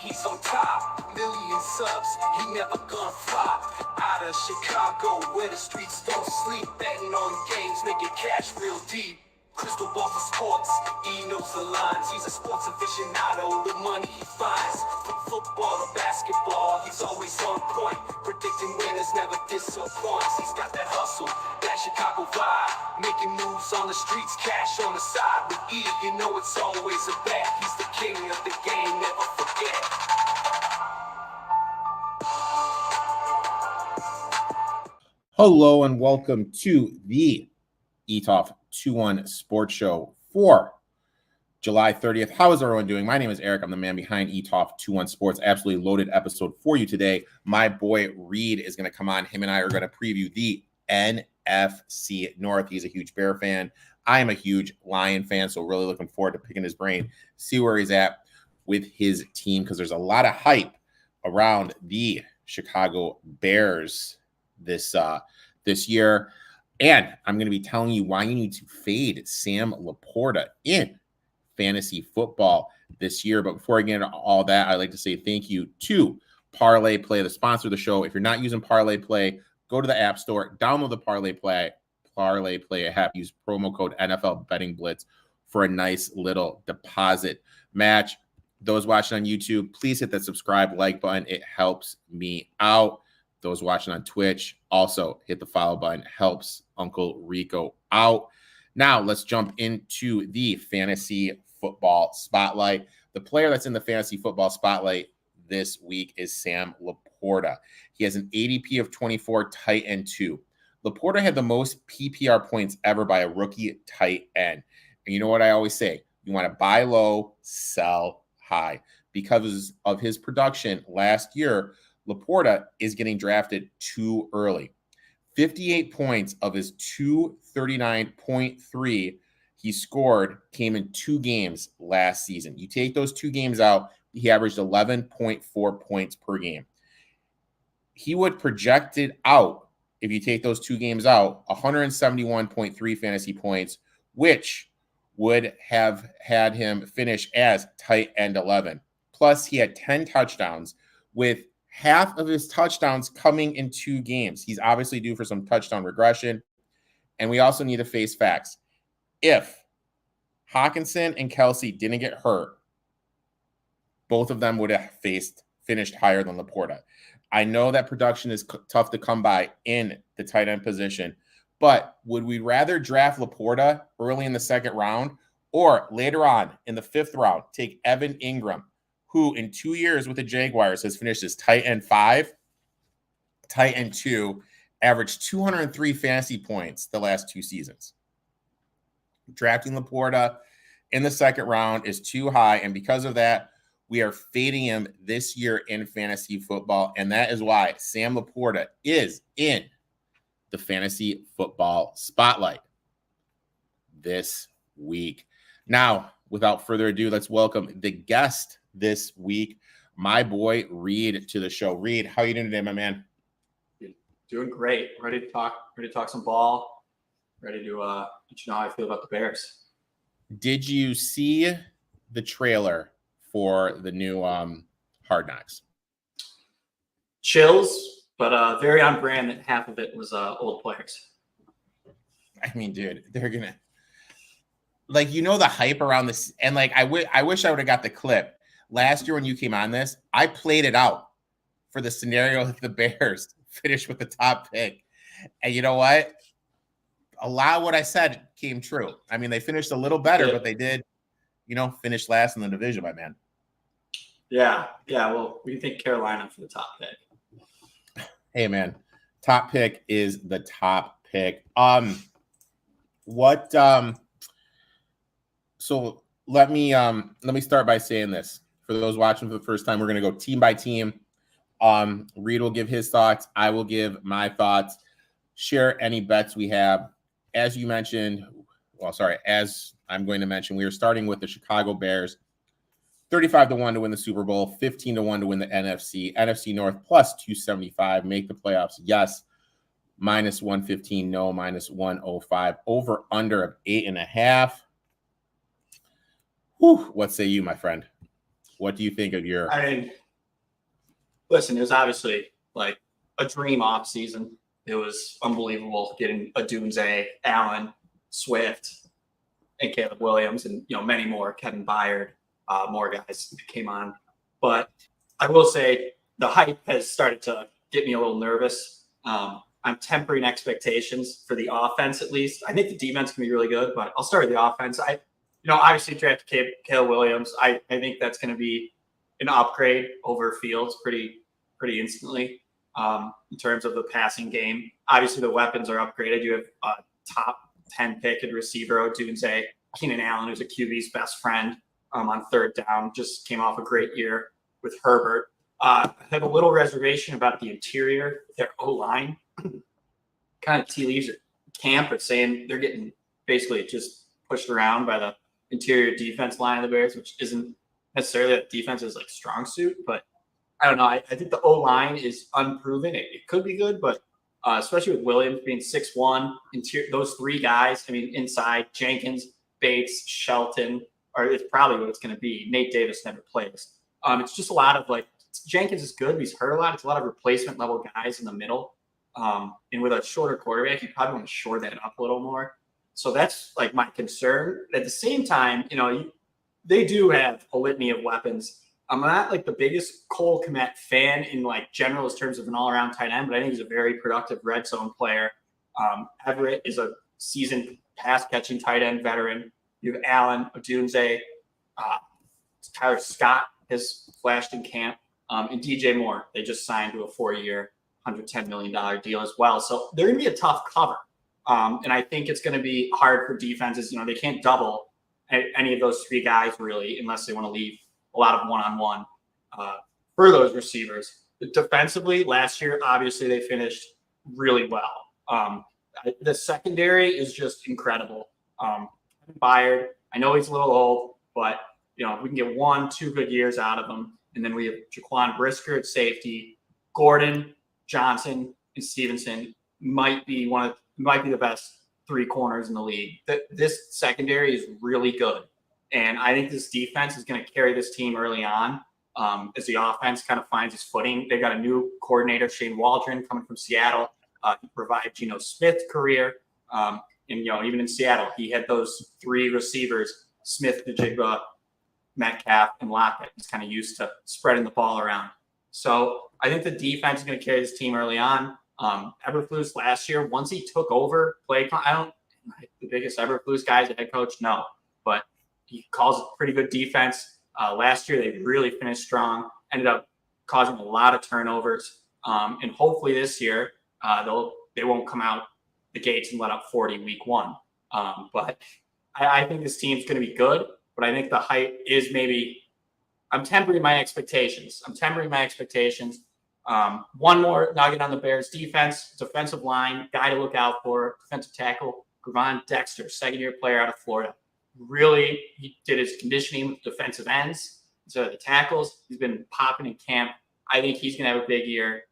he's on top. Million subs, he never gonna flop. Out of Chicago, where the streets don't sleep. Betting on games, making cash real deep. Crystal ball for sports, he knows the lines. He's a sports aficionado, the money he finds. From football to basketball, he's always on point. Predicting winners never disappoints. He's got that hustle, that Chicago vibe. Making moves on the streets, cash on the side. With E, you know it's always a bet. He's the king of the game, never forget. Hello and welcome to the Etoft21sports show for July 30th. How is everyone doing? My name is Eric. I'm the man behind Etoft21sports. Absolutely loaded episode for you today. My boy Reed is going to come on. Him and I are going to preview the NFC North. He's a huge Bear fan. I am a huge Lion fan, so really looking forward to picking his brain, see where he's at with his team, because there's a lot of hype around the Chicago Bears this year. And I'm going to be telling you why you need to fade Sam Laporta in fantasy football this year. But before I get into all that, I'd like to say thank you to Parlay Play, the sponsor of the show. If you're not using Parlay Play, go to the App Store, download the Parlay Play app, use promo code NFL Betting Blitz for a nice little deposit match. Those watching on YouTube, please hit that subscribe, like button. It helps me out. Those watching on Twitch, also hit the follow button. Helps Uncle Rico out. Now, let's jump into the fantasy football spotlight. The player that's in the fantasy football spotlight this week is Sam Laporta. He has an ADP of 24, tight end 2. Laporta had the most PPR points ever by a rookie tight end. And you know what I always say? You want to buy low, sell high. Because of his production last year, Laporta is getting drafted too early. 58 points of his 239.3 he scored came in 2 games last season. You take those 2 games out, he averaged 11.4 points per game. He would project it out, if you take those 2 games out, 171.3 fantasy points, which would have had him finish as tight end 11. Plus, he had 10 touchdowns, with half of his touchdowns coming in 2 games. He's obviously due for some touchdown regression. And we also need to face facts. If Hawkinson and Kelsey didn't get hurt, both of them would have finished higher than Laporta. I know that production is tough to come by in the tight end position, but would we rather draft Laporta early in the 2nd round, or later on in the 5th round, take Evan Ingram, who in 2 years with the Jaguars has finished as tight end 5, tight end 2, averaged 203 fantasy points the last 2 seasons. Drafting Laporta in the 2nd round is too high, and because of that, we are fading him this year in fantasy football, and that is why Sam Laporta is in the fantasy football spotlight this week. Now, without further ado, let's welcome the guest this week, my boy Reed, to the show. Reed, how you doing today, my man? Doing great. Ready to talk some ball. Ready to let you know how I feel about the Bears. Did you see the trailer for the new Hard Knocks? Chills, but very on brand that half of it was old players. I mean, dude, they're gonna, like, you know, the hype around this, and like I wish I would have got the clip. Last year when you came on this, I played it out for the scenario that the Bears finished with the top pick. And you know what? A lot of what I said came true. I mean, they finished a little better, but they did, finish last in the division, my man. Yeah. Well, what do you think Carolina for the top pick? Hey, man, top pick is the top pick. So let me start by saying this. For those watching for the first time, we're going to go team by team. Reed will give his thoughts. I will give my thoughts. Share any bets we have. As I'm going to mention, we are starting with the Chicago Bears. 35-1 to win the Super Bowl, 15-1 to win the NFC. NFC North plus 275. Make the playoffs, yes. Minus 115, no. Minus 105. Over under of 8.5. What say you, my friend? What do you think of your? I mean, listen, it was obviously like a dream off season. It was unbelievable getting Odunze, Allen, Swift, and Caleb Williams, and many more. Kevin Byard, more guys that came on. But I will say the hype has started to get me a little nervous. I'm tempering expectations for the offense, at least. I think the defense can be really good, but I'll start with the offense. Obviously drafted Caleb Williams. I think that's going to be an upgrade over Fields pretty instantly in terms of the passing game. Obviously, the weapons are upgraded. You have a top 10 pick and receiver, Odunze, Keenan Allen, who's a QB's best friend on third down, just came off a great year with Herbert. I have a little reservation about the interior, their O-line. Kind of tea leaves at camp are saying they're getting basically just pushed around by the interior defense line of the Bears, which isn't necessarily that defense's like strong suit, but I don't know. I think the O-line is unproven. It could be good, but especially with Williams being 6'1", those three guys, I mean, inside Jenkins, Bates, Shelton, or it's probably what it's going to be. Nate Davis never plays. It's just a lot of like Jenkins is good, but he's hurt a lot. It's a lot of replacement level guys in the middle. And with a shorter quarterback, you probably want to shore that up a little more. So that's like my concern. At the same time, they do have a litany of weapons. I'm not like the biggest Cole Kmet fan in like general terms of an all-around tight end, but I think he's a very productive red zone player. Everett is a seasoned pass-catching tight end veteran. You have Allen, Odunze, Tyler Scott has flashed in camp, and DJ Moore. They just signed to a 4-year, $110 million deal as well. So they're going to be a tough cover. And I think it's going to be hard for defenses. They can't double any of those three guys really, unless they want to leave a lot of one-on-one for those receivers. Defensively, last year, obviously they finished really well. The secondary is just incredible. Byard, I know he's a little old, but we can get 1-2 good years out of him. And then we have Jaquan Brisker at safety, Gordon, Johnson, and Stevenson might be the best three corners in the league. This secondary is really good. And I think this defense is going to carry this team early on as the offense kind of finds its footing. They've got a new coordinator, Shane Waldron, coming from Seattle. He provides Geno Smith career. And, even in Seattle, he had those three receivers, Smith, Najigba, Metcalf, and Lockett. He's kind of used to spreading the ball around. So I think the defense is going to carry this team early on. Eberflus last year, once he took over the biggest Eberflus guy as a head coach, no. But he calls it pretty good defense. Last year, they really finished strong, ended up causing a lot of turnovers. And hopefully this year, they won't come out the gates and let up 40 week one. But I think this team's going to be good, but I think the hype is maybe – I'm tempering my expectations. One more nugget on the Bears defense, defensive line, guy to look out for, defensive tackle, Gavon Dexter, second-year player out of Florida. Really, he did his conditioning with defensive ends instead of the tackles. He's been popping in camp. I think he's going to have a big year.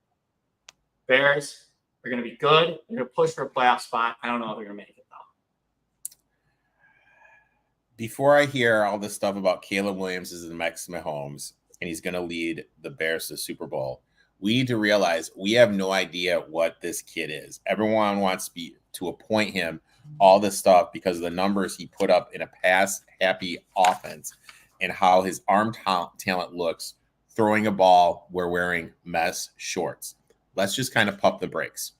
Bears are going to be good. They're going to push for a playoff spot. I don't know if they're going to make it, though. Before I hear all this stuff about Caleb Williams is the next Mahomes and he's going to lead the Bears to the Super Bowl, we need to realize we have no idea what this kid is. Everyone wants to appoint him all this stuff because of the numbers he put up in a pass-happy offense and how his arm talent looks throwing a ball while wearing mesh shorts. Let's just kind of pump the brakes.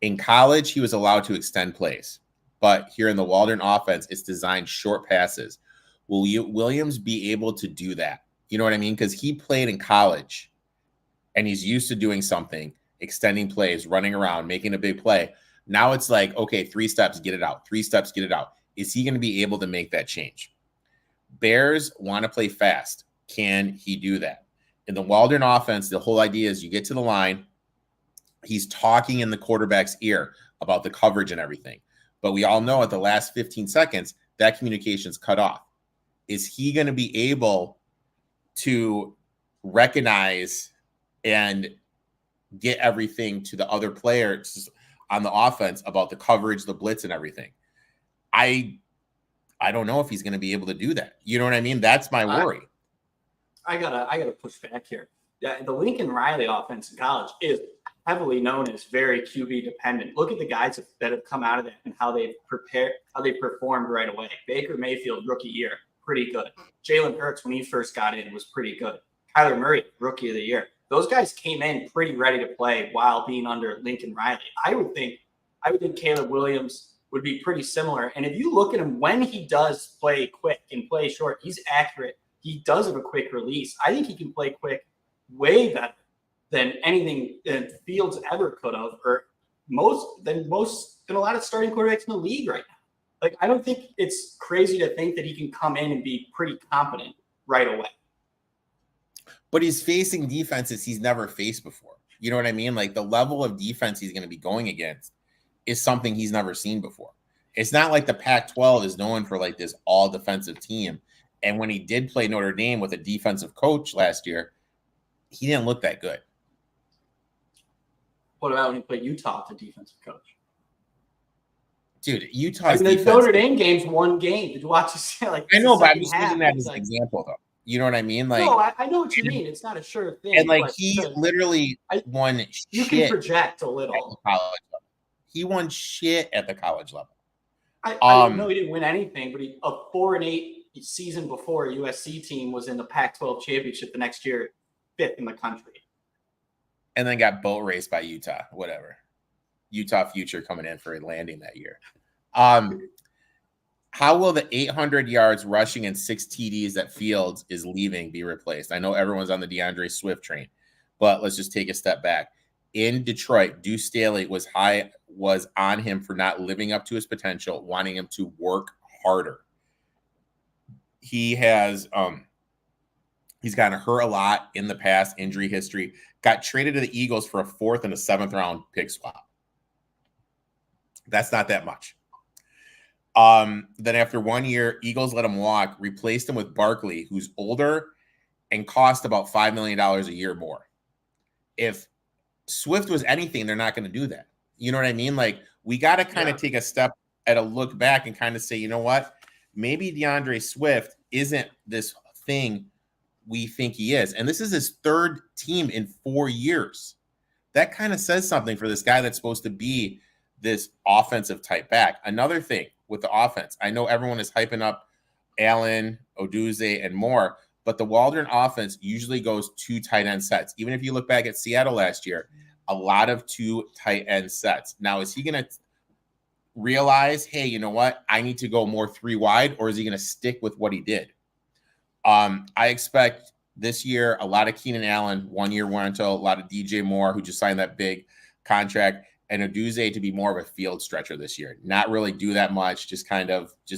In college, he was allowed to extend plays, but here in the Waldron offense, it's designed short passes. Will Williams be able to do that? You know what I mean? Because he played in college and he's used to doing something, extending plays, running around, making a big play. Now it's like, okay, 3 steps, get it out. 3 steps, get it out. Is he going to be able to make that change? Bears want to play fast. Can he do that? In the Waldron offense, the whole idea is you get to the line, he's talking in the quarterback's ear about the coverage and everything. But we all know at the last 15 seconds, that communication's cut off. Is he going to be able to recognize and get everything to the other players on the offense about the coverage, the blitz, and everything? I don't know if he's going to be able to do that. You know what I mean? That's my worry. gotta push back here. Yeah, the Lincoln Riley offense in college is heavily known as very QB dependent. Look at the guys that have come out of that and how they performed right away. Baker Mayfield, rookie year, pretty good. Jalen Hurts, when he first got in, was pretty good. Kyler Murray, rookie of the year. Those guys came in pretty ready to play while being under Lincoln Riley. I would think Caleb Williams would be pretty similar. And if you look at him when he does play quick and play short, he's accurate. He does have a quick release. I think he can play quick way better than anything that Fields ever could have, or than a lot of starting quarterbacks in the league right now. Like, I don't think it's crazy to think that he can come in and be pretty competent right away. But he's facing defenses he's never faced before. You know what I mean? Like, the level of defense he's going to be going against is something he's never seen before. It's not like the Pac-12 is known for like this all defensive team. And when he did play Notre Dame with a defensive coach last year, he didn't look that good. What about when he played Utah as a defensive coach? Dude, Utah's the Notre Dame game's one game. Did you watch this? Like, I know, but I'm just using that as an example, though. You know what I mean? Like, no, I know what you mean. It's not a sure thing. And like, he literally won shit. You can project a little. He won shit at the college level. I know he didn't win anything, but a 4-8 season before USC team was in the Pac-12 championship the next year, 5th in the country. And then got boat raced by Utah, whatever. Utah future coming in for a landing that year. How will the 800 yards rushing and 6 TDs that Fields is leaving be replaced? I know everyone's on the DeAndre Swift train, but let's just take a step back. In Detroit, Deuce Staley was on him for not living up to his potential, wanting him to work harder. He has he's gotten hurt a lot in the past, injury history. Got traded to the Eagles for a 4th and a 7th round pick swap. That's not that much. Then after 1 year, Eagles let him walk, replaced him with Barkley, who's older and cost about $5 million a year more. If Swift was anything, they're not going to do that. You know what I mean? Like, we got to kind of take a step at a look back and kind of say, you know what? Maybe DeAndre Swift isn't this thing we think he is. And this is his 3rd team in 4 years. That kind of says something for this guy that's supposed to be this offensive type back. Another thing with the offense, I know everyone is hyping up Allen, Odunze, and more, but the Waldron offense usually goes 2 tight end sets. Even if you look back at Seattle last year, a lot of 2 tight end sets. Now, is he going to realize, hey, you know what? I need to go more 3 wide, or is he going to stick with what he did? I expect this year a lot of Keenan Allen, 1 year rental, a lot of DJ Moore, who just signed that big contract, and Odunze to be more of a field stretcher this year. Not really do that much, just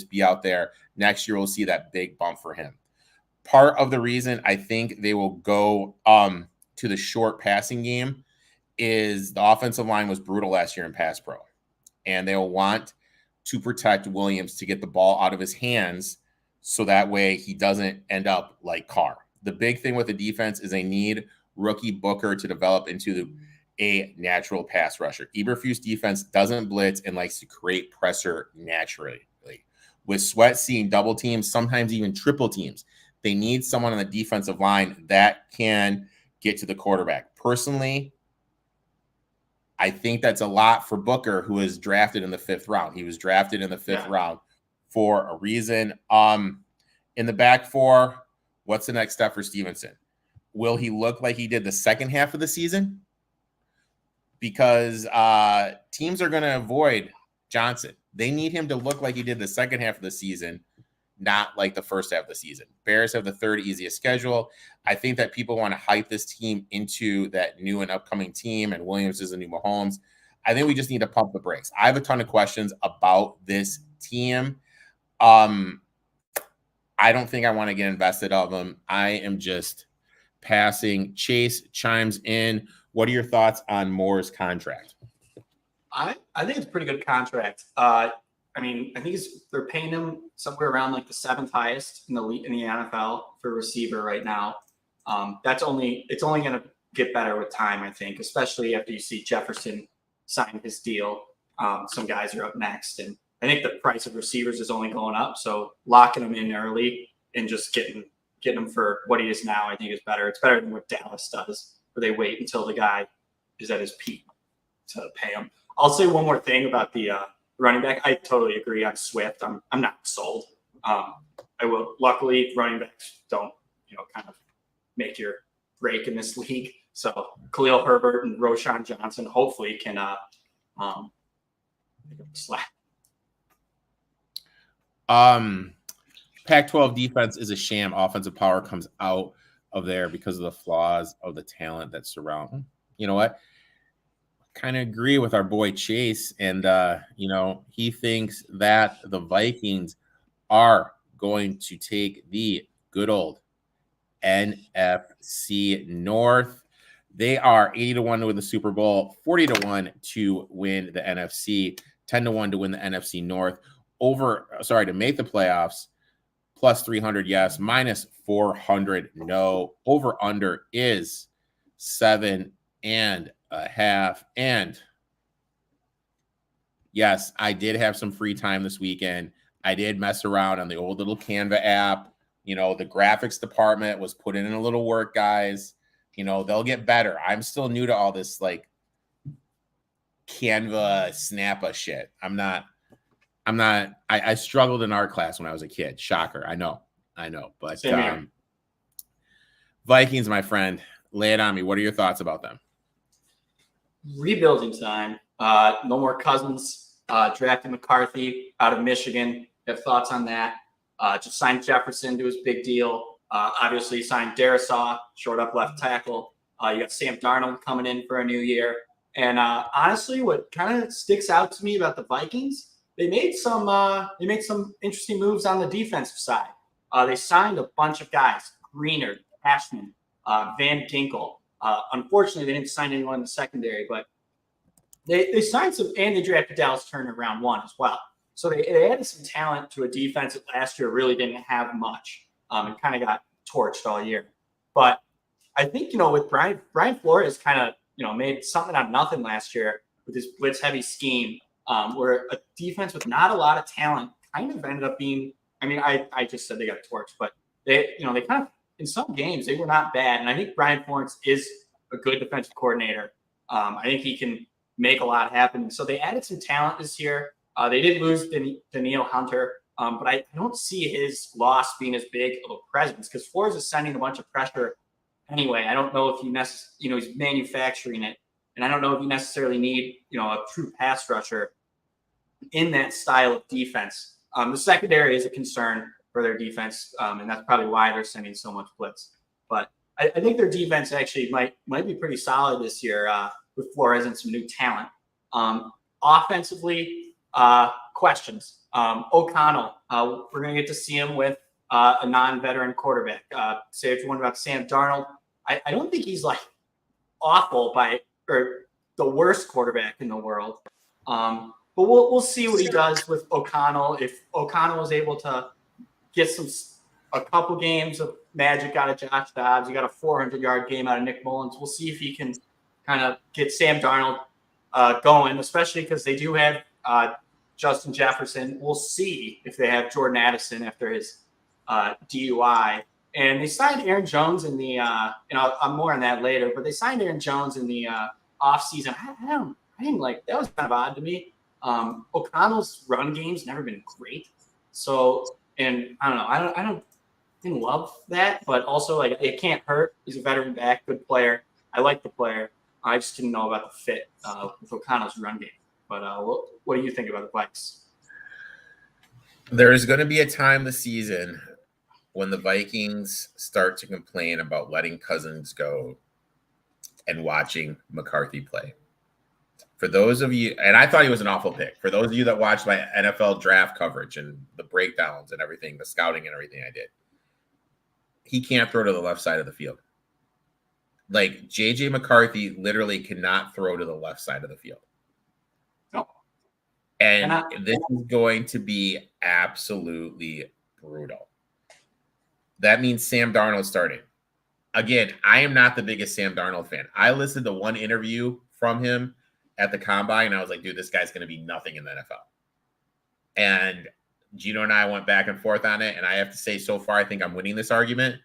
be out there. Next year, we'll see that big bump for him. Part of the reason I think they will go to the short passing game is the offensive line was brutal last year in pass pro, and they'll want to protect Williams to get the ball out of his hands so that way he doesn't end up like Carr. The big thing with the defense is they need rookie Booker to develop into a natural pass rusher. Eberflus defense doesn't blitz and likes to create pressure naturally. With Sweat seeing double teams, sometimes even triple teams, they need someone on the defensive line that can get to the quarterback. Personally, I think that's a lot for Booker, who is drafted in the 5th round. He was drafted in the 5th round for a reason. In the back 4, what's the next step for Stevenson? Will he look like he did the second half of the season? Because teams are going to avoid Johnson. They need him to look like he did the second half of the season, not like the first half of the season. Bears have the 3rd easiest schedule. I think that people want to hype this team into that new and upcoming team, and Williams is the new Mahomes. I think we just need to pump the brakes. I have a ton of questions about this team. I don't think I want to get invested of them. I am just passing. Chase chimes in. What are your thoughts on Moore's contract? I think it's a pretty good contract. I think they're paying him somewhere around like the 7th highest in the NFL for receiver right now. It's only going to get better with time, I think, especially after you see Jefferson sign his deal. Some guys are up next, and I think the price of receivers is only going up. So locking them in early and just getting getting him for what he is now, I think is better. It's better than what Dallas does, where they wait until the guy is at his peak to pay him. I'll say one more thing about the running back. I totally agree on Swift. I'm not sold. I will. Luckily, running backs don't, kind of make your break in this league. So Khalil Herbert and Roshan Johnson hopefully can pick up the slack. Pac-12 defense is a sham. Offensive power comes out of there because of the flaws of the talent that surround. You know what? Kind of agree with our boy Chase, and he thinks that the Vikings are going to take the good old NFC North. They are 80-1 to win the Super Bowl, 40-1 to win the NFC, 10-1 to win the NFC North. To make the playoffs, plus 300, yes, minus 400, no. Over under is 7.5. And yes, I did have some free time this weekend. I did mess around on the old little Canva app. The graphics department was putting in a little work, guys. They'll get better. I'm still new to all this like Canva, Snappa shit. I struggled in art class when I was a kid. Shocker. I know. But Vikings, my friend, lay it on me. What are your thoughts about them? Rebuilding time. No more Cousins. Drafting McCarthy out of Michigan. Have thoughts on that? Just signed Jefferson to his big deal. Obviously signed Darisaw, short up left tackle. You got Sam Darnold coming in for a new year. And honestly, what kind of sticks out to me about the Vikings, they made some interesting moves on the defensive side. They signed a bunch of guys: Greener, Cashman, Van Ginkel. Unfortunately, they didn't sign anyone in the secondary, but they signed some, and they drafted Dallas Turner round 1 as well. So they added some talent to a defense that last year really didn't have much, and kind of got torched all year. But I think, with Brian Flores kind of, made something out of nothing last year with his blitz heavy scheme, where a defense with not a lot of talent kind of ended up being, I just said they got torched, but they kind of, in some games, they were not bad. And I think Brian Flores is a good defensive coordinator. I think he can make a lot happen. So they added some talent this year. They did lose Danielle Hunter, but I don't see his loss being as big of a presence because Flores is sending a bunch of pressure anyway. I don't know if he's manufacturing it, and I don't know if you necessarily need, a true pass rusher in that style of defense. The secondary is a concern for their defense, and that's probably why they're sending so much blitz. But I think their defense actually might be pretty solid this year with Flores and some new talent. Offensively, questions. O'Connell, we're going to get to see him with a non-veteran quarterback. Say if you wonder about Sam Darnold, I don't think he's like awful or the worst quarterback in the world. But we'll see what he does with O'Connell. If O'Connell is able to get a couple games of magic out of Josh Dobbs, you got a 400-yard game out of Nick Mullins. We'll see if he can kind of get Sam Darnold going, especially because they do have Justin Jefferson. We'll see if they have Jordan Addison after his DUI. And they signed Aaron Jones in the I'm more on that later, but they signed Aaron Jones in the offseason. I didn't like that. Was kind of odd to me. O'Connell's run game's never been great. So, and I don't know. I didn't love that, but also like it can't hurt. He's a veteran back, good player. I like the player. I just didn't know about the fit with O'Connell's run game. But what do you think about the Vikes? There's going to be a time this season when the Vikings start to complain about letting Cousins go and watching McCarthy play. For those of you, and I thought he was an awful pick. For those of you that watched my NFL draft coverage and the breakdowns and everything, the scouting and everything I did, he can't throw to the left side of the field. Like J.J. McCarthy literally cannot throw to the left side of the field. No. And this is going to be absolutely brutal. That means Sam Darnold starting. Again, I am not the biggest Sam Darnold fan. I listened to one interview from him at the combine, and I was like, dude, this guy's going to be nothing in the NFL. And Gino and I went back and forth on it, and I have to say so far I think I'm winning this argument.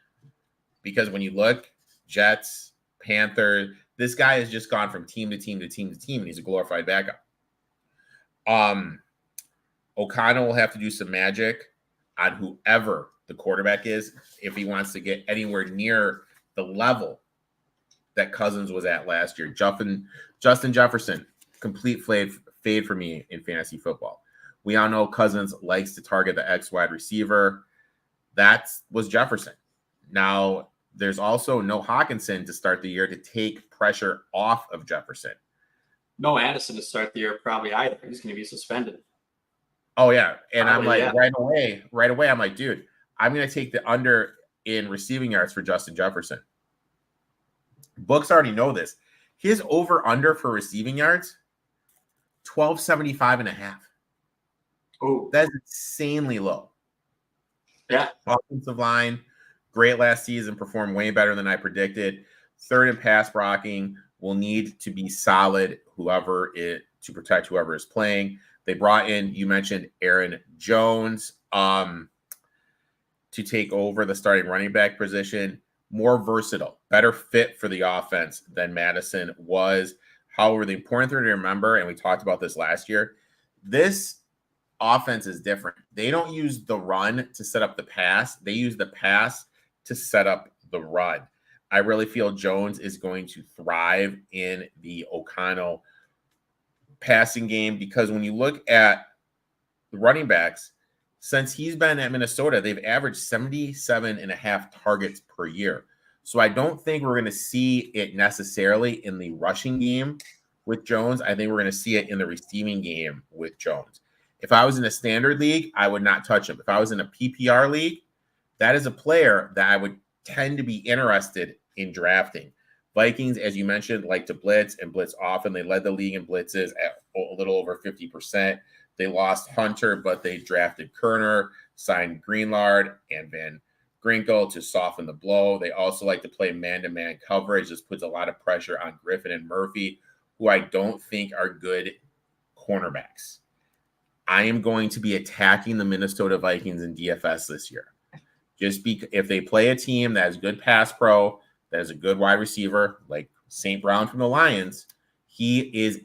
because when you look, Jets, Panthers, this guy has just gone from team to team to team to team, and he's a glorified backup. O'Connell will have to do some magic on whoever the quarterback is if he wants to get anywhere near the level that Cousins was at last year. Justin Jefferson, complete fade for me in fantasy football. We all know Cousins likes to target the X wide receiver. That was Jefferson. Now, there's also no Hawkinson to start the year to take pressure off of Jefferson. No Addison to start the year probably either. He's going to be suspended. Oh, yeah. And Probably, I'm like, right away, I'm like, dude, I'm going to take the under in receiving yards for Justin Jefferson. Books already know this. His over-under for receiving yards, 1275.5. Oh, That's insanely low. yeah. Offensive line, great last season, performed way better than I predicted. Third in pass blocking, will need to be solid, to protect whoever is playing. They brought in, you mentioned Aaron Jones to take over the starting running back position. More versatile, better fit for the offense than Madison was. However, the important thing to remember, and we talked about this last year, this offense is different. They don't use the run to set up the pass. They use the pass to set up the run. I really feel Jones is going to thrive in the O'Connell passing game because when you look at the running backs, since he's been at Minnesota, they've averaged 77.5 targets per year. So I don't think we're going to see it necessarily in the rushing game with Jones. I think we're going to see it in the receiving game with Jones. If I was in a standard league, I would not touch him. If I was in a PPR league, that is a player that I would tend to be interested in drafting. Vikings, as you mentioned, like to blitz and blitz often. They led the league in blitzes at a little over 50%. They lost Hunter, but they drafted Kerner, signed Greenlard and Van Ginkel to soften the blow. They also like to play man-to-man coverage. This puts a lot of pressure on Griffin and Murphy, who I don't think are good cornerbacks. I am going to be attacking the Minnesota Vikings in DFS this year. If they play a team that has good pass pro, that is a good wide receiver, like St. Brown from the Lions, he is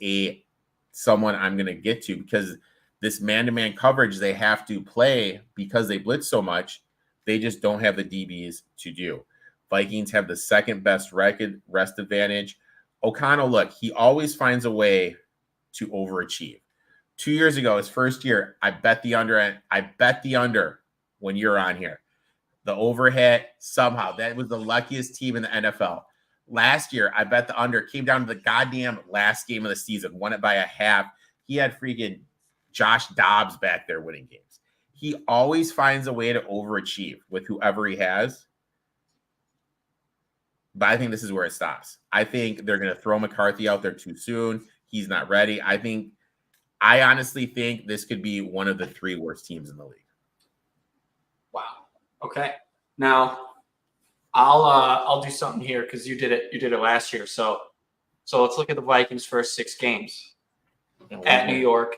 someone I'm going to get to because this man-to-man coverage they have to play because they blitz so much, they just don't have the DBs to do. Vikings have the second best rest advantage. O'Connell, look, he always finds a way to overachieve. 2 years ago, his first year, I bet the under when you're on here. The overhead, somehow. That was the luckiest team in the NFL. Last year, I bet the under. Came down to the goddamn last game of the season. Won it by a half. He had freaking Josh Dobbs back there winning games. He always finds a way to overachieve with whoever he has. But I think this is where it stops. I think they're going to throw McCarthy out there too soon. He's not ready. I honestly think this could be one of the 3 worst teams in the league. Wow. Okay. Now, I'll do something here because you did it. You did it last year. So let's look at the Vikings' first 6 games at New York.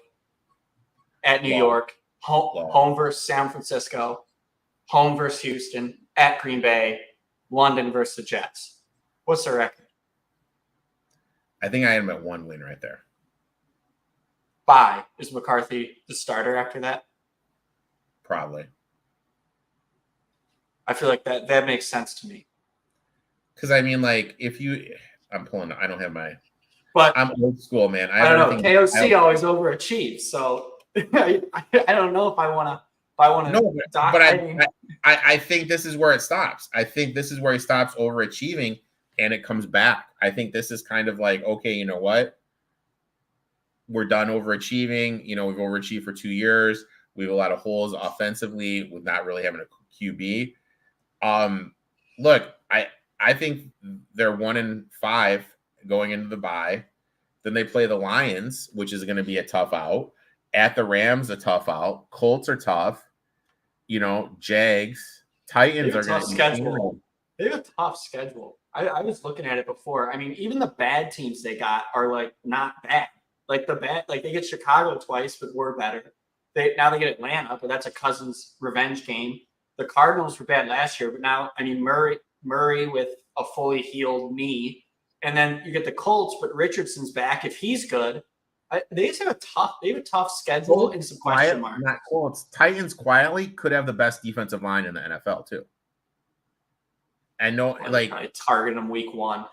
Home versus San Francisco, home versus Houston, at Green Bay, London versus the Jets. What's their record? I think I am at 1 win right there. Bye. Is McCarthy the starter after that? Probably. I feel like that makes sense to me. Because I don't have my. But I'm old school, man. I don't know. KOC always overachieves, so I don't know if I want to. No, but I think this is where it stops. I think this is where he stops overachieving, and it comes back. I think this is kind of like, okay, you know what? We're done overachieving. We've overachieved for 2 years. We have a lot of holes offensively with not really having a QB. Look, I think they're 1-5 going into the bye. Then they play the Lions, which is going to be a tough out. At the Rams, a tough out. Colts are tough. Jags, Titans are going to schedule. They have a tough schedule. I was looking at it before. I mean, even the bad teams they got are like not bad. Like they get Chicago twice, but we're better. Now they get Atlanta, but that's a Cousins revenge game. The Cardinals were bad last year, but now, Murray, Murray with a fully healed knee, and then you get the Colts, but Richardson's back. If he's good, they just have a tough schedule and some question marks. Not Colts. Titans quietly could have the best defensive line in the NFL too. And no, like I target them week 1.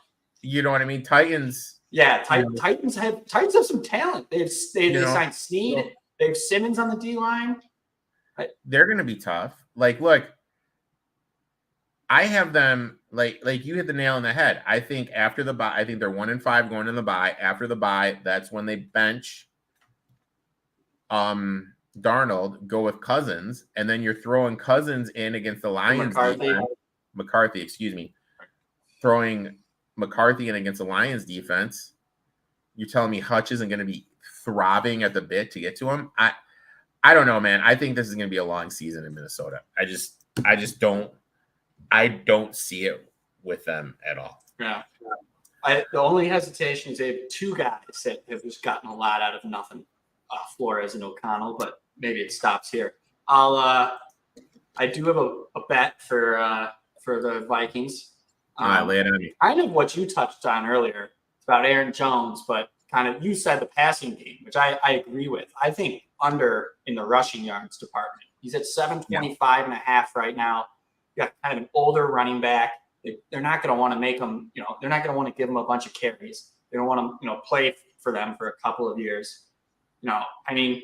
You know what I mean? Titans. Yeah, Titans have some talent. They signed Snead. They have Simmons on the D line. They're going to be tough. Like, look, I have them like you hit the nail on the head. I think after the bye, I think they're 1-5 going in the bye. After the bye, that's when they bench Darnold, go with Cousins, and then you're throwing Cousins in against the Lions. McCarthy, excuse me. Throwing McCarthy in against the Lions defense. You're telling me Hutch isn't going to be throbbing at the bit to get to him? I don't know, man. I think this is going to be a long season in Minnesota. I just don't see it with them at all. Yeah. The only hesitation is they have 2 guys that have just gotten a lot out of nothing, Flores and O'Connell, but maybe it stops here. I do have a bet for the Vikings. All right, lay it on me. Kind of what you touched on earlier about Aaron Jones, but kind of you said the passing game, which I agree with. I think under in the rushing yards department. He's at 725 and a half right now. You got kind of an older running back. They're not going to want to make him, they're not going to want to give him a bunch of carries. They don't want to, play for them for a couple of years. I mean,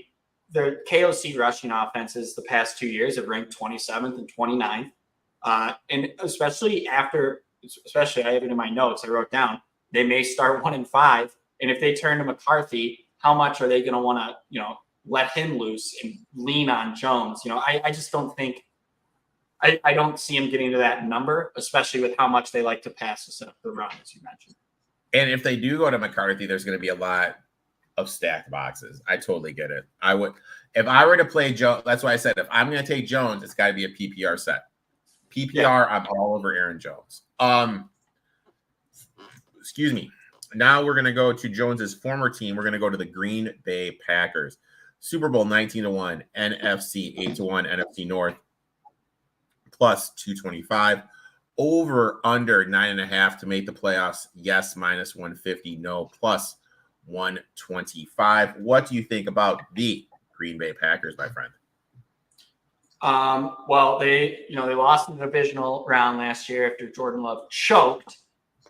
their KOC rushing offenses the past 2 years have ranked 27th and 29th. And especially I have it in my notes, I wrote down, they may start 1-5. And if they turn to McCarthy, how much are they going to want to, let him loose and lean on Jones? I just don't think, I don't see him getting to that number, especially with how much they like to pass to set up the run, as you mentioned. And if they do go to McCarthy, there's going to be a lot of stacked boxes. I totally get it. I would, if I were to play Jones, that's why I said, if I'm going to take Jones, it's got to be a PPR set. PPR, I'm all over Aaron Jones. Excuse me. Now we're going to go to Jones's former team. We're going to go to the Green Bay Packers. Super Bowl 19-1, NFC 8-1, NFC North plus 225. Over under 9.5 to make the playoffs. Yes, minus 150. No, plus 125. What do you think about the Green Bay Packers, my friend? Well, they lost in the divisional round last year after Jordan Love choked.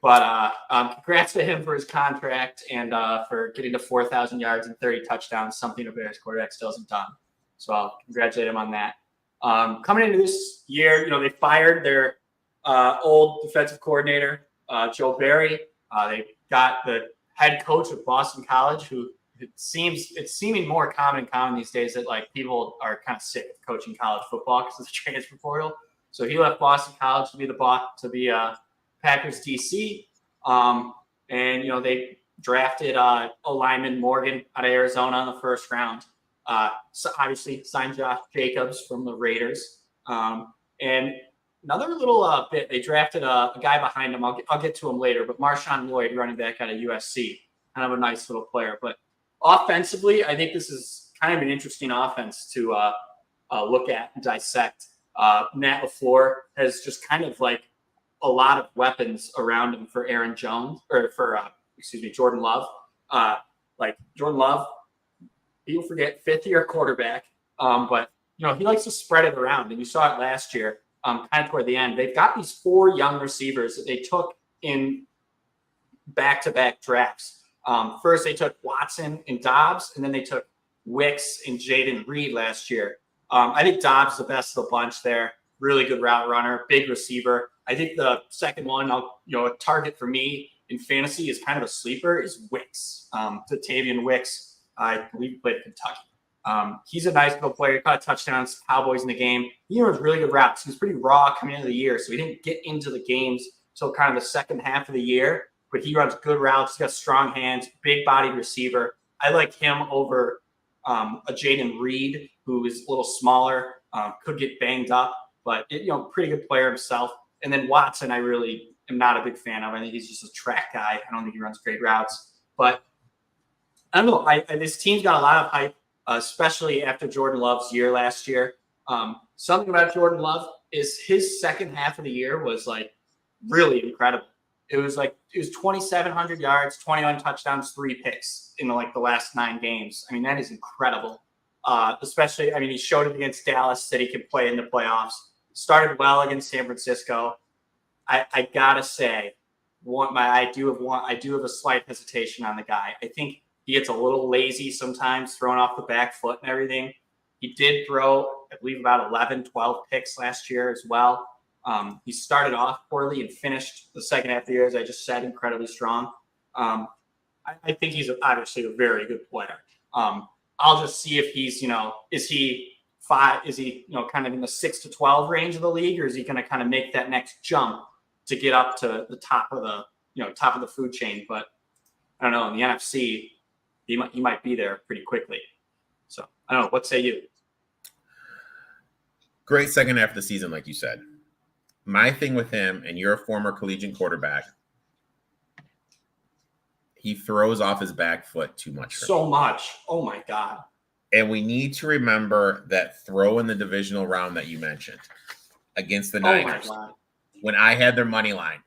But congrats to him for his contract and for getting to 4,000 yards and 30 touchdowns, something a Bears quarterback still hasn't done. So I'll congratulate him on that. Coming into this year, they fired their old defensive coordinator, Joe Barry. They got the head coach of Boston College, who it's seeming more common these days that like people are kind of sick of coaching college football because of the transfer portal. So he left Boston College to be Packers DC. And they drafted lineman Morgan out of Arizona in the first round. So obviously signed Josh Jacobs from the Raiders. And another little bit, they drafted a guy behind him. I'll get to him later, but Marshawn Lloyd, running back out of USC, kind of a nice little player. But offensively, I think this is kind of an interesting offense to look at and dissect. Matt LaFleur has just kind of like a lot of weapons around him for Aaron Jones or for Jordan Love. Like Jordan Love, people forget 5th-year quarterback, but he likes to spread it around, and you saw it last year. Kind of toward the end, they've got these 4 young receivers that they took in back-to-back drafts. First, they took Watson and Dobbs, and then they took Wicks and Jaden Reed last year. I think Dobbs is the best of the bunch there. Really good route runner, big receiver. I think the second one, a target for me in fantasy is kind of a sleeper is Wicks. Tavian Wicks, I believe he played at Kentucky. He's a nice little player. He caught touchdowns, Cowboys in the game. He runs really good routes. He was pretty raw coming into the year, so he didn't get into the games until kind of the second half of the year. But he runs good routes. He's got strong hands, big-bodied receiver. I like him over a Jaden Reed, who is a little smaller, could get banged up, but pretty good player himself. And then Watson, I really am not a big fan of. I think he's just a track guy. I don't think he runs great routes. But I don't know. This team's got a lot of hype, especially after Jordan Love's year last year. Something about Jordan Love is his second half of the year was like really incredible. It was 2,700 yards, 21 touchdowns, 3 picks in the last 9 games. I mean, that is incredible. Especially, I mean, he showed it against Dallas that he could play in the playoffs. Started well against San Francisco. I gotta say, I do have a slight hesitation on the guy. I think he gets a little lazy sometimes, throwing off the back foot and everything. He did throw, I believe, about 11, 12 picks last year as well. He started off poorly and finished the second half of the year, as I just said, incredibly strong. I think he's obviously a very good player. I'll just see if he's, is he kind of in the 6 to 12 range of the league, or is he going to kind of make that next jump to get up to the top of the food chain? But I don't know. In the NFC, he might be there pretty quickly. So I don't know. What say you? Great second half of the season, like you said. My thing with him, and you're a former collegiate quarterback, he throws off his back foot too much. So much. Oh, my God. And we need to remember that throw in the divisional round that you mentioned against the Niners. My God. When I had their money line,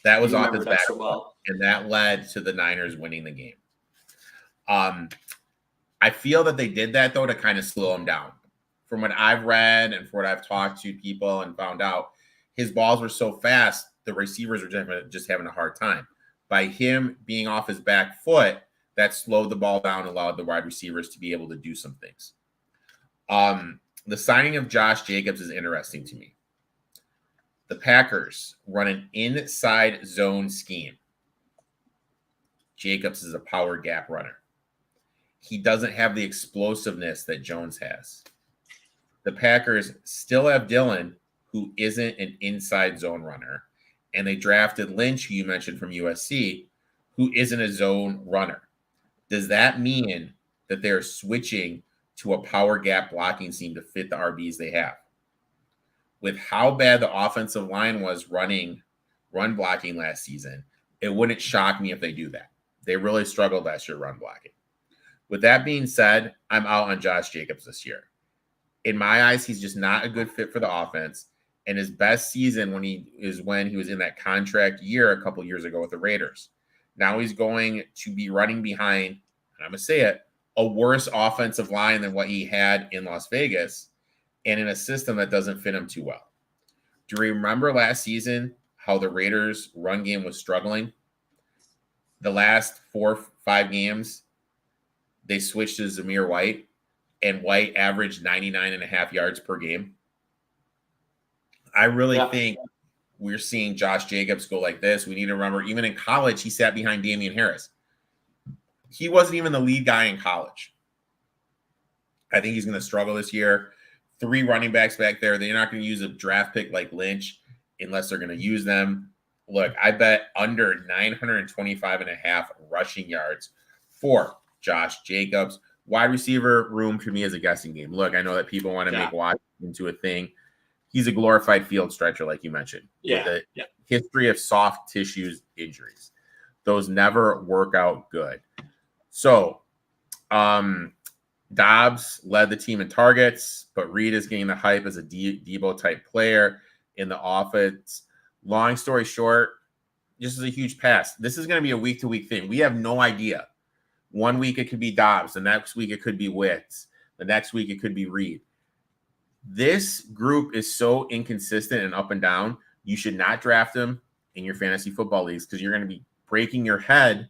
that was off his back so well. And that led to the Niners winning the game. I feel that they did that, though, to kind of slow him down. From what I've read and for what I've talked to people and found out, his balls were so fast, the receivers were just having a hard time. By him being off his back foot, that slowed the ball down and allowed the wide receivers to be able to do some things. The signing of Josh Jacobs is interesting to me. The Packers run an inside zone scheme. Jacobs is a power gap runner. He doesn't have the explosiveness that Jones has. The Packers still have Dillon, who isn't an inside zone runner. And they drafted Lynch, who you mentioned from USC, who isn't a zone runner. Does that mean that they're switching to a power gap blocking scheme to fit the RBs they have? With how bad the offensive line was run blocking last season, it wouldn't shock me if they do that. They really struggled last year run blocking. With that being said, I'm out on Josh Jacobs this year. In my eyes, he's just not a good fit for the offense. And his best season when he was in that contract year a couple years ago with the Raiders. Now he's going to be running behind, and I'm going to say it, a worse offensive line than what he had in Las Vegas and in a system that doesn't fit him too well. Do you remember last season how the Raiders' run game was struggling? The last 4 or 5 games, they switched to Zamir White, and White averaged 99.5 yards per game. I really think we're seeing Josh Jacobs go like this. We need to remember, even in college, he sat behind Damian Harris. He wasn't even the lead guy in college. I think he's going to struggle this year. 3 running backs back there. They're not going to use a draft pick like Lynch unless they're going to use them. Look, I bet under 925.5 rushing yards for Josh Jacobs. Wide receiver room for me is a guessing game. Look, I know that people want to make Watt into a thing. He's a glorified field stretcher, like you mentioned. With a history of soft tissues injuries. Those never work out good. So, Dobbs led the team in targets, but Reed is getting the hype as a Debo-type player in the offense. Long story short, this is a huge pass. This is going to be a week-to-week thing. We have no idea. One week it could be Dobbs. The next week it could be Witz. The next week it could be Reed. This group is so inconsistent and up and down. You should not draft them in your fantasy football leagues because you're going to be breaking your head.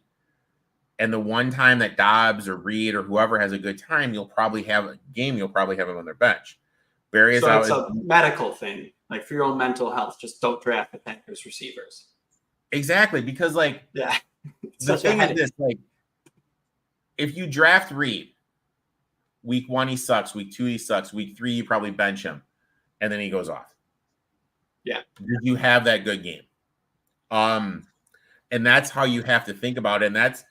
And the one time that Dobbs or Reed or whoever has a good time, you'll probably have a game. You'll probably have them on their bench. Barry is out. It's a medical thing, like for your own mental health. Just don't draft the Packers receivers. Exactly, because the thing is this: if you draft Reed, week 1 he sucks, week 2 he sucks, week 3 you probably bench him, and then he goes off. Yeah, did you have that good game? And that's how you have to think about it. And that's,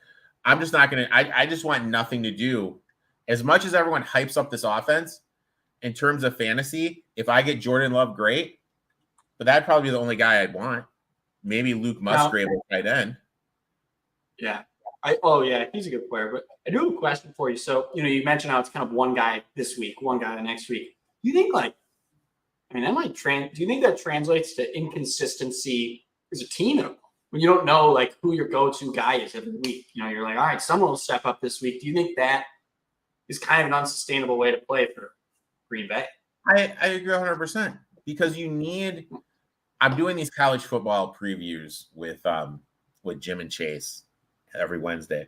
I'm just not going to, I just want nothing to do. As much as everyone hypes up this offense in terms of fantasy, if I get Jordan Love, great. But that'd probably be the only guy I'd want. Maybe Luke Musgrave at tight end. Yeah. He's a good player. But I do have a question for you. So, you mentioned how it's kind of one guy this week, one guy the next week. You think I mean, that might do you think that translates to inconsistency as a team when you don't know like who your go-to guy is every week? You know, you're like, all right, someone will step up this week. Do you think that is kind of an unsustainable way to play for Green Bay? I agree 100% because I'm doing these college football previews with Jim and Chase every Wednesday.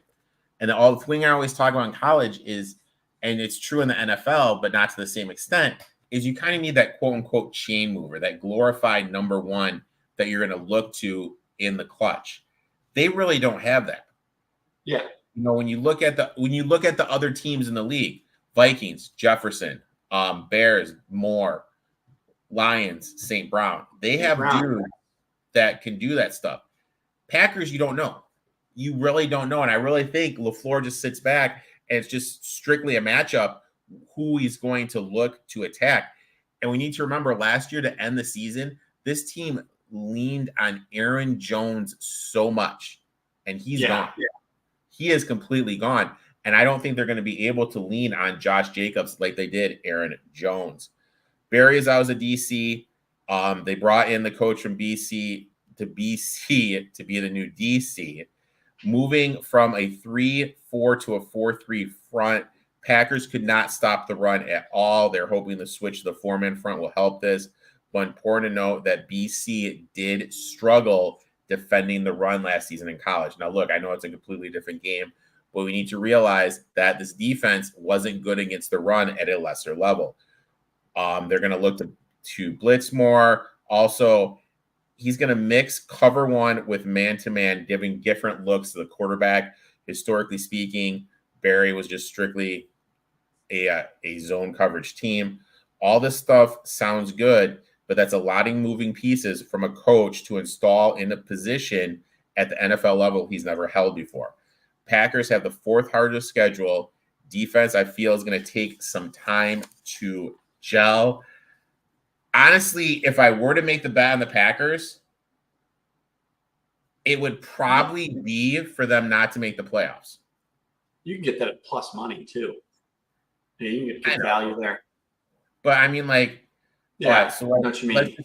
And the thing I always talk about in college is, and it's true in the NFL, but not to the same extent, is you kind of need that quote unquote chain mover, that glorified number one that you're going to look to in the clutch. They really don't have that. Yeah. You know, when you look at the other teams in the league, Vikings, Jefferson, Bears, Moore, Lions, St. Brown, they have dudes that can do that stuff. Packers, you don't know. You really don't know. And I really think LaFleur just sits back and it's just strictly a matchup who he's going to look to attack. And we need to remember last year to end the season, this team leaned on Aaron Jones so much. And he's gone. Yeah. He is completely gone. And I don't think they're going to be able to lean on Josh Jacobs like they did Aaron Jones. Barry is out as a DC. They brought in the coach from BC to to be the new DC. Moving from a 3-4 to a 4-3 front, Packers could not stop the run at all. They're hoping the switch to the four-man front will help this. But important to note that BC did struggle defending the run last season in college. Now, look, I know it's a completely different game, but we need to realize that this defense wasn't good against the run at a lesser level. They're going to look to blitz more. Also, he's going to mix cover one with man-to-man, giving different looks to the quarterback. Historically speaking, Barry was just strictly a zone coverage team. All this stuff sounds good, but that's a lot of moving pieces from a coach to install in a position at the NFL level he's never held before. Packers have the fourth hardest schedule. Defense, I feel, is going to take some time to gel. Honestly, if I were to make the bet on the Packers, it would probably be for them not to make the playoffs. You can get that at plus money too. Yeah, you can get good value there. But I mean, like, yeah, so what you mean.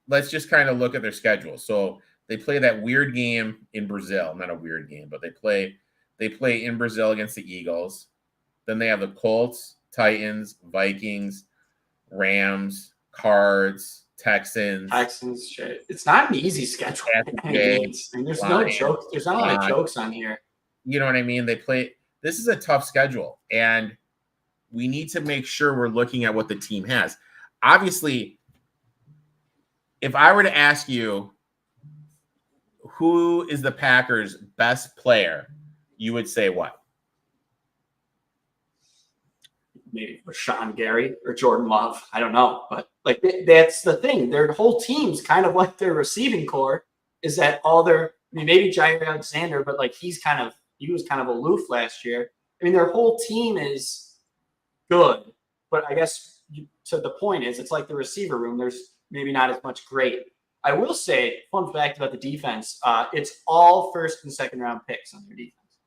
Let's just kind of look at their schedule. So they play that weird game in Brazil. Not a weird game, but they play in Brazil against the Eagles. Then they have the Colts, Titans, Vikings, Rams, Cards, Texans. It's not an easy schedule. There's no joke. There's not a lot of jokes on here. You know what I mean? This is a tough schedule, and we need to make sure we're looking at what the team has. Obviously, if I were to ask you who is the Packers' best player, you would say what? Maybe Rashawn Gary or Jordan Love. I don't know. But like that's the thing. Their whole team's kind of like their receiving core is that maybe Jair Alexander, but like he was kind of aloof last year. I mean, their whole team is good, but I guess to the point is it's like the receiver room. There's maybe not as much great. I will say, fun fact about the defense, it's all first and second round picks on their defense,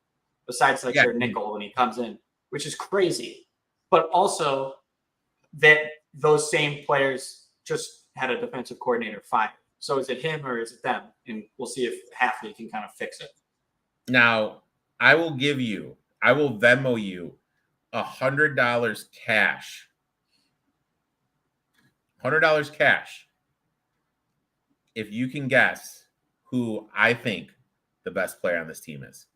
besides their nickel when he comes in, which is crazy. But also that those same players just had a defensive coordinator fired. So is it him or is it them? And we'll see if Halfley can kind of fix it. Now, I will Venmo you $100 cash. $100 cash. If you can guess who I think the best player on this team is.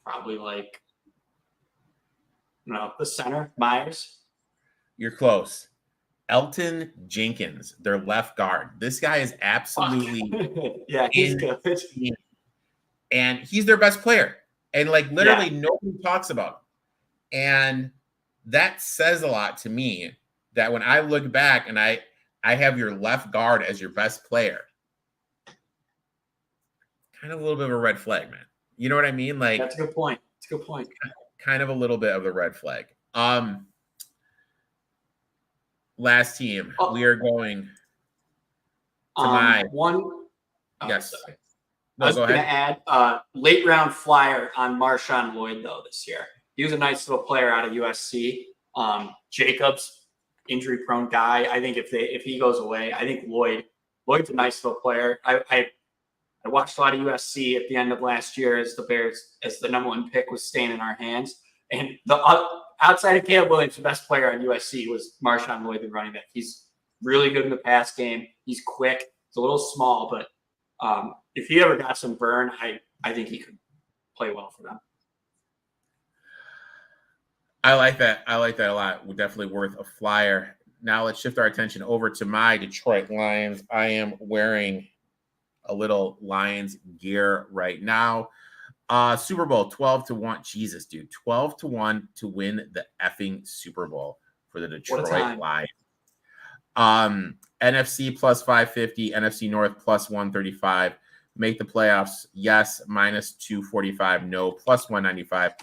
Probably the center, Myers. You're close. Elton Jenkins, their left guard. This guy is absolutely he's good. And he's their best player. And literally nobody talks about him. And that says a lot to me that when I look back and I have your left guard as your best player, kind of a little bit of a red flag, man. You know what I mean? That's a good point. Kind of a little bit of a red flag. Last team, we are going to my one. Yes. I was going to add late round flyer on Marshawn Lloyd though this year. He was a nice little player out of USC. Jacobs, injury prone guy. I think if he goes away, I think Lloyd's a nice little player. I watched a lot of USC at the end of last year as the number one pick was staying in our hands. And the outside of Caleb Williams, the best player on USC was Marshawn Lloyd, the running back. He's really good in the pass game. He's quick. It's a little small, but if he ever got some burn, I think he could play well for them. I like that. I like that a lot. We're definitely worth a flyer. Now let's shift our attention over to my Detroit Lions. I am wearing a little Lions gear right now. Super Bowl 12-1. Jesus, dude. 12-1 to win the effing Super Bowl for the Detroit Lions. NFC plus 550, NFC North plus 135. Make the playoffs, yes, minus 245, no, plus 195.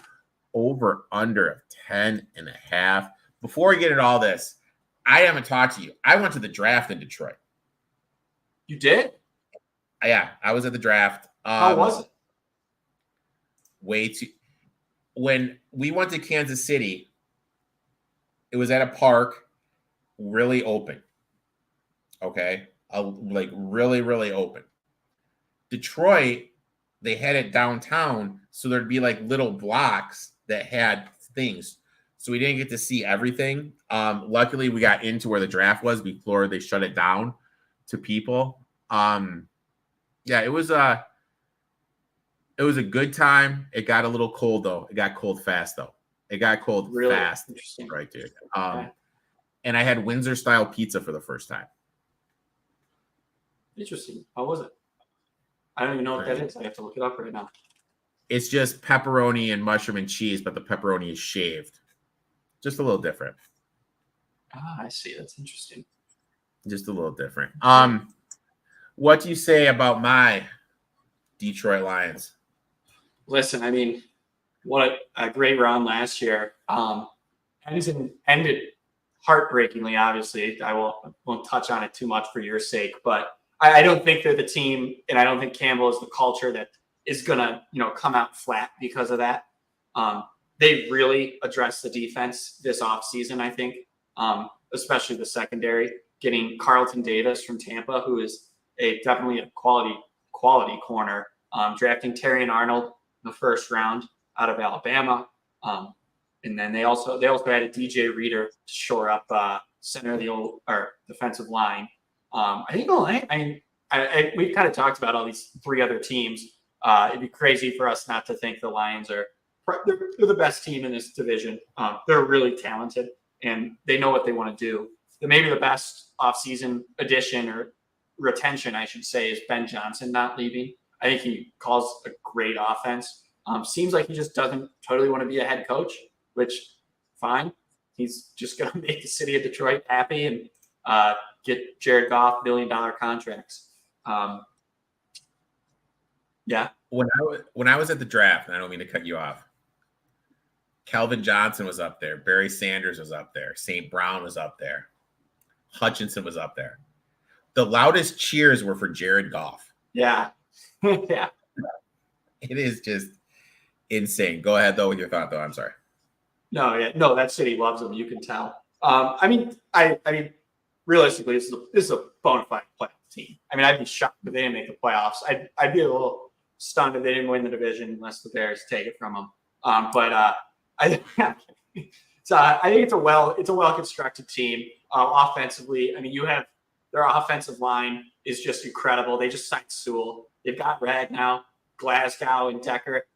Over under of 10.5. Before we get into all this, I haven't talked to you. I went to the draft in Detroit. You did? Yeah, I was at the draft. How was it? When we went to Kansas City, it was at a park, really open. Okay, like really, really open. Detroit, they had it downtown, so there'd be like little blocks that had things. So we didn't get to see everything. Luckily, we got into where the draft was before they shut it down to people. Yeah, it was a good time. It got a little cold though. It got cold fast though. It got cold really fast, right, dude? And I had Windsor style pizza for the first time. Interesting. How was it? I don't even know what that is. I have to look it up right now. It's just pepperoni and mushroom and cheese, but the pepperoni is shaved. Just a little different. I see. That's interesting. Just a little different. What do you say about my Detroit Lions? Listen, I mean, what a great run last year. Ended heartbreakingly, obviously. I won't touch on it too much for your sake, but I don't think they're the team, and I don't think Campbell is the culture that is going to, come out flat because of that. They really addressed the defense this offseason, I think, especially the secondary, getting Carlton Davis from Tampa, who is definitely a quality corner, drafting Terrion Arnold in the first round out of Alabama. And then they also added DJ Reader to shore up center of the defensive line. I think we've kind of talked about all these three other teams. It'd be crazy for us not to think the Lions they're the best team in this division. They're really talented and they know what they want to do. Maybe the best offseason addition or retention, I should say, is Ben Johnson not leaving. I think he calls a great offense. Seems like he just doesn't totally want to be a head coach, which fine. He's just going to make the city of Detroit happy and get Jared Goff $1 billion contracts. Yeah. When I was at the draft, and I don't mean to cut you off, Calvin Johnson was up there. Barry Sanders was up there. St. Brown was up there. Hutchinson was up there. The loudest cheers were for Jared Goff. Yeah. Yeah. It is just insane. Go ahead, though, with your thought, though. I'm sorry. No, that city loves him. You can tell. I mean, realistically, this is a bona fide playoff team. I mean, I'd be shocked if they didn't make the playoffs. I'd be a little stunned if they didn't win the division unless the Bears take it from them. I think it's a well constructed team. Offensively, I mean, their offensive line is just incredible. They just signed Sewell. They've got Ragnow, Glasgow, and Decker.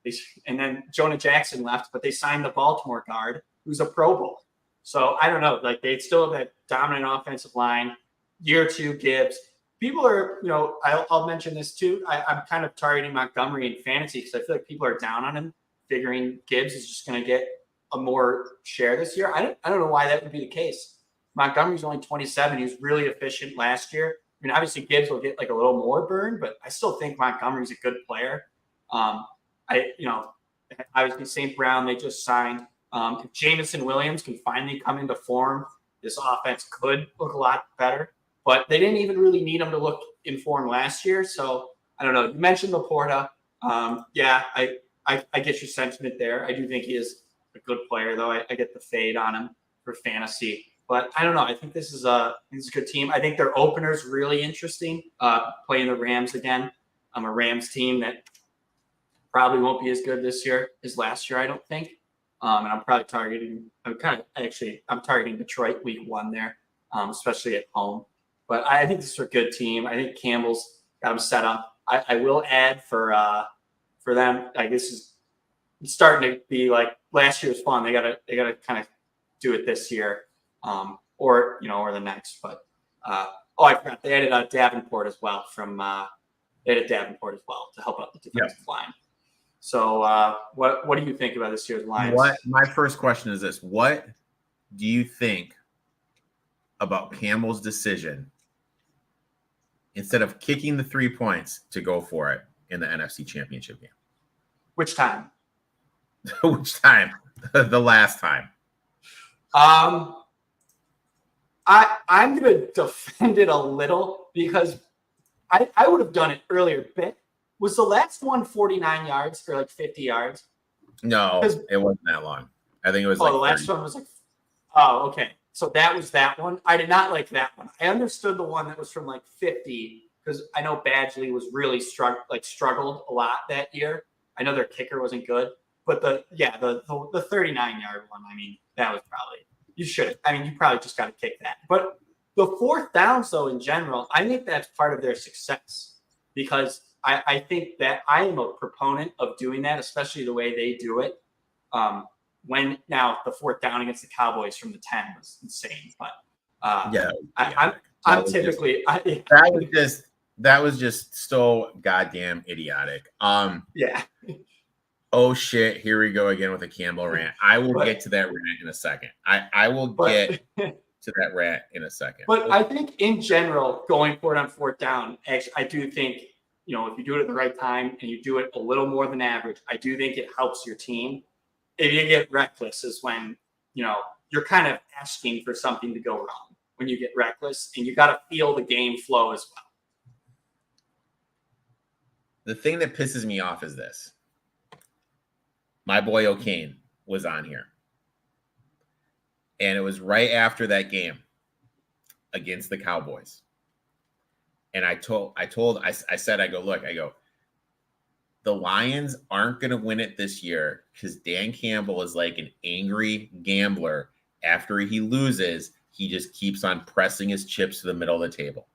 And then Jonah Jackson left, but they signed the Baltimore guard, who's a Pro Bowl. So I don't know. Like, they still have that dominant offensive line. Year two, Gibbs. People are, I'll mention this too. I'm kind of targeting Montgomery in fantasy because I feel like people are down on him, figuring Gibbs is just going to get a more share this year. I don't know why that would be the case. Montgomery's only 27. He was really efficient last year. I mean, obviously Gibbs will get like a little more burn, but I still think Montgomery's a good player. Obviously St. Brown, they just signed. If Jamison Williams can finally come into form, this offense could look a lot better. But they didn't even really need him to look in form last year. So I don't know. You mentioned Laporta. Yeah, I get your sentiment there. I do think he is a good player, though. I get the fade on him for fantasy. But I don't know. I think this is a good team. I think their opener is really interesting. Playing the Rams again. I'm a Rams team that probably won't be as good this year as last year, I don't think. And I'm probably targeting. I'm targeting Detroit week 1 there, especially at home. But I think this is a good team. I think Campbell's got them set up. I will add for them. I guess it's starting to be like last year was fun. They gotta kind of do it this year, or the next. But I forgot they added Davenport as well to help out the defensive line. So what do you think about this year's Lions? My first question is this: what do you think about Campbell's decision instead of kicking the 3 points to go for it in the NFC Championship game? Which time? Which time? The last time. I'm going to defend it a little because I would have done it earlier. But was the last one 49 yards or like 50 yards? No, it wasn't that long. I think it was the last one was like, oh, okay. So that was that one. I did not like that one. I understood the one that was from like 50 because I know Badgley was really struggled a lot that year. I know their kicker wasn't good, but the 39-yard one, I mean, that was probably you probably just got to kick that. But the fourth downs, though, in general, I think that's part of their success because I think that I am a proponent of doing that, especially the way they do it. When now the fourth down against the Cowboys from the 10 was insane, but I'm typically that was just so goddamn idiotic. Yeah. Oh shit! Here we go again with a Campbell rant. I will get to that rant in a second. I will get to that rant in a second. But I think in general, going for it on fourth down, actually, I do think if you do it at the right time and you do it a little more than average, I do think it helps your team. If you get reckless, is when you're kind of asking for something to go wrong. When you get reckless, and you got to feel the game flow as well. The thing that pisses me off is this. My boy O'Kane was on here. And it was right after that game against the Cowboys. And I said, the Lions aren't going to win it this year because Dan Campbell is like an angry gambler. After he loses, he just keeps on pressing his chips to the middle of the table.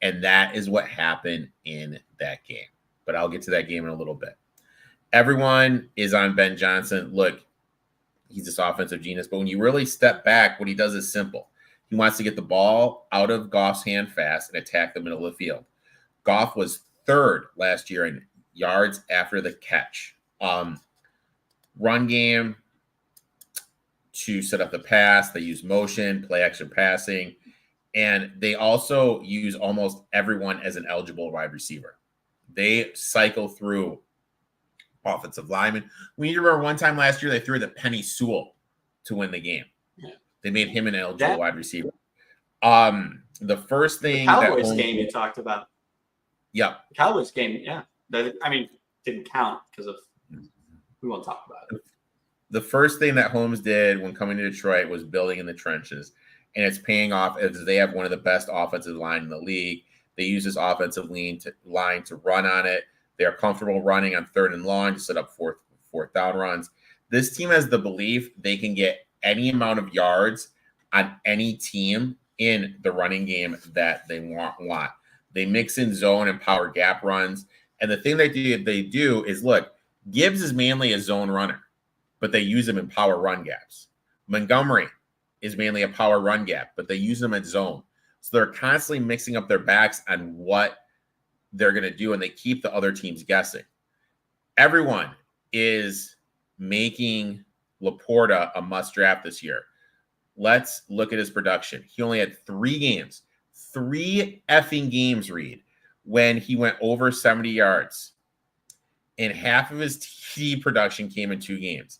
And that is what happened in that game. But I'll get to that game in a little bit. Everyone is on Ben Johnson. Look, he's this offensive genius. But when you really step back, what he does is simple. He wants to get the ball out of Goff's hand fast and attack the middle of the field. Goff was third last year in yards after the catch. Run game to set up the pass. They use motion, play action passing. And they also use almost everyone as an eligible wide receiver. They cycle through offensive linemen. We remember one time last year they threw the Penny Sewell to win the game. Yeah. They made him an eligible wide receiver. The first thing the Cowboys game you talked about. Yeah. The Cowboys game, yeah. Didn't count because of we won't talk about it. The first thing that Holmes did when coming to Detroit was building in the trenches. And it's paying off as they have one of the best offensive line in the league. They use this offensive line to run on it. They are comfortable running on third and long to set up fourth down runs. This team has the belief they can get any amount of yards on any team in the running game that they want. They mix in zone and power gap runs. And the thing they do is, look, Gibbs is mainly a zone runner, but they use him in power run gaps. Montgomery is mainly a power run gap, but they use them at zone. So they're constantly mixing up their backs on what they're going to do, and they keep the other teams guessing. Everyone is making Laporta a must draft this year. Let's look at his production. He only had 3 effing games, Reed, when he went over 70 yards. And half of his TD production came in 2 games.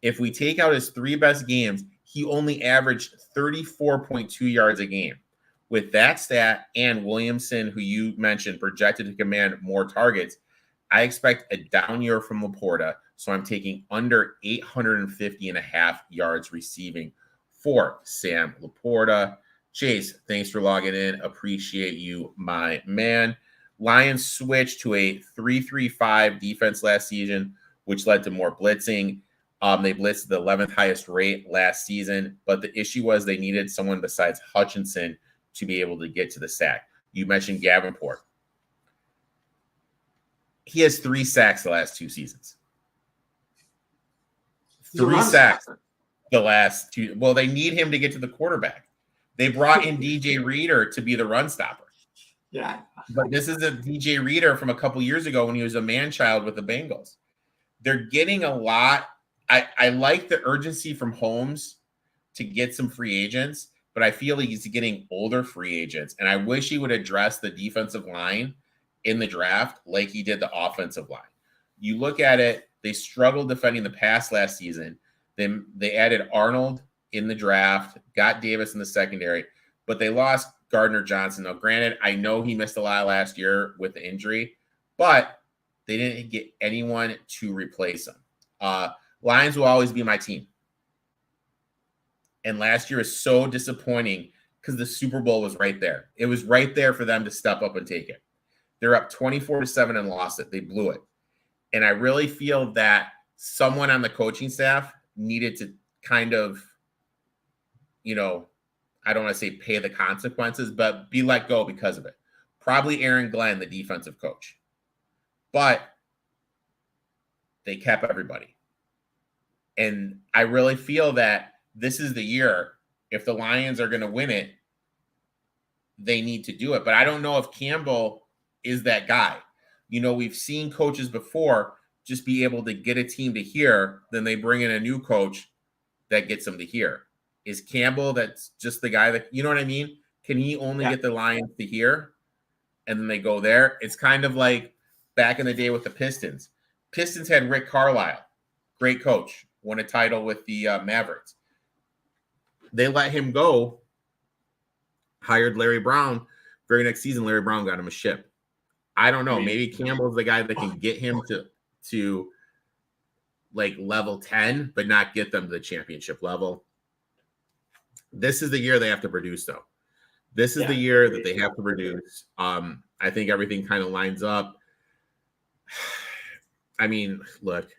If we take out his 3 best games, he only averaged 34.2 yards a game, with that stat and Williamson, who you mentioned, projected to command more targets, I expect a down year from Laporta. So I'm taking under 850.5 yards receiving for Sam Laporta. Chase, thanks for logging in. Appreciate you, my man. Lions switched to a 3-3-5 defense last season, which led to more blitzing. They blitzed the 11th highest rate last season, but the issue was they needed someone besides Hutchinson to be able to get to the sack. You mentioned Davenport. He has 3 sacks the last 2 seasons. 3 sacks the last 2. Well, they need him to get to the quarterback. They brought in DJ Reader to be the run stopper. Yeah. But this is a DJ Reader from a couple years ago when he was a man-child with the Bengals. They're getting a lot. I like the urgency from Holmes to get some free agents, but I feel like he's getting older free agents. And I wish he would address the defensive line in the draft like he did the offensive line. You look at it, they struggled defending the pass last season. Then they added Arnold in the draft, got Davis in the secondary, but they lost Gardner Johnson. Now, granted, I know he missed a lot last year with the injury, but they didn't get anyone to replace him. Lions will always be my team. And last year is so disappointing because the Super Bowl was right there. It was right there for them to step up and take it. They're up 24-7 and lost it. They blew it. And I really feel that someone on the coaching staff needed to kind of, I don't want to say pay the consequences, but be let go because of it. Probably Aaron Glenn, the defensive coach. But they kept everybody. And I really feel that this is the year. If the Lions are going to win it, they need to do it. But I don't know if Campbell is that guy. We've seen coaches before just be able to get a team to here, then they bring in a new coach that gets them to here. Is Campbell that's just the guy that, you know what I mean? Can he only get the Lions to here and then they go there? It's kind of like back in the day with the Pistons. Pistons had Rick Carlisle, great coach, won a title with the Mavericks. They let him go, hired Larry Brown. Very next season, Larry Brown got him a ship. I don't know. Maybe Campbell's the guy that can get him to like level 10, but not get them to the championship level. This is the year they have to produce, though. This is the year that they have to produce. I think everything kind of lines up. I mean, look,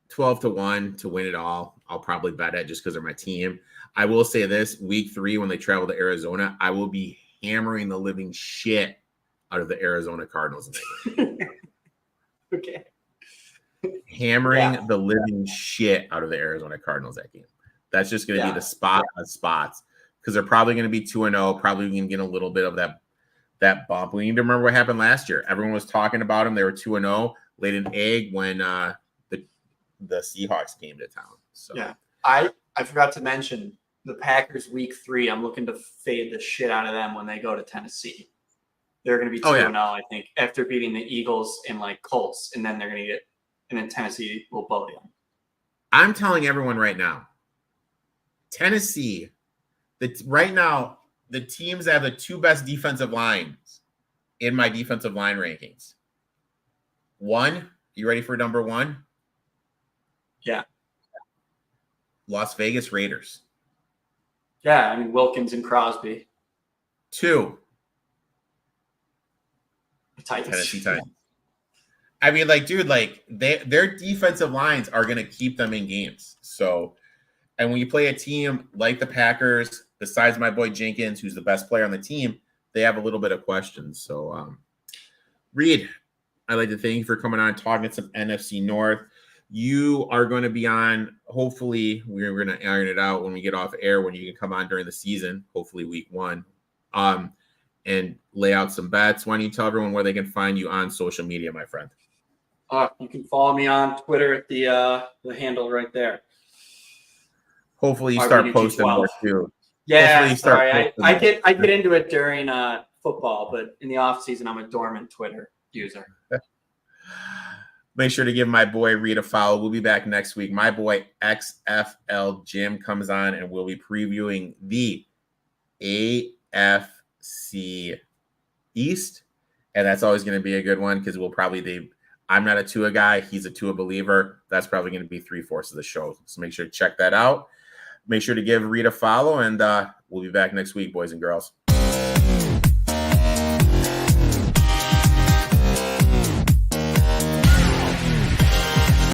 12-1 to win it all. I'll probably bet it just because they're my team. I will say this, week 3, when they travel to Arizona, I will be hammering the living shit out of the Arizona Cardinals. Okay. Hammering the living shit out of the Arizona Cardinals that game. That's just going to be the spot on spots because they're probably going to be 2-0, probably going to get a little bit of that bump. We need to remember what happened last year. Everyone was talking about them. They were 2-0, laid an egg when the Seahawks came to town. So I forgot to mention the Packers week 3. I'm looking to fade the shit out of them when they go to Tennessee. They're going to be 2-0, I think, after beating the Eagles and Colts, and then they're going to and then Tennessee will blow them. I'm telling everyone right now, Tennessee, right now, the teams that have the 2 best defensive lines in my defensive line rankings. 1, you ready for number 1? Yeah. Las Vegas Raiders. Yeah, I mean, Wilkins and Crosby. 2. Tennessee Titans. I mean, dude, their defensive lines are going to keep them in games. So, and when you play a team like the Packers, besides my boy Jenkins, who's the best player on the team, they have a little bit of questions. So, Reed, I'd like to thank you for coming on, talking some NFC North. You are going to be on, hopefully, we're going to iron it out when we get off air, when you can come on during the season, hopefully week 1. And lay out some bets. Why don't you tell everyone where they can find you on social media, my friend? You can follow me on Twitter at the handle right there. Hopefully you start posting more too. Yeah, sorry. I get into it during football, but in the off season, I'm a dormant Twitter user. Make sure to give my boy Reed a follow. We'll be back next week. My boy XFL Jim comes on, and we'll be previewing the AFC East, and that's always going to be a good one because we'll probably I'm not a Tua guy. He's a Tua believer. That's probably going to be 3/4 of the show. So make sure to check that out. Make sure to give Reed a follow, and we'll be back next week, boys and girls.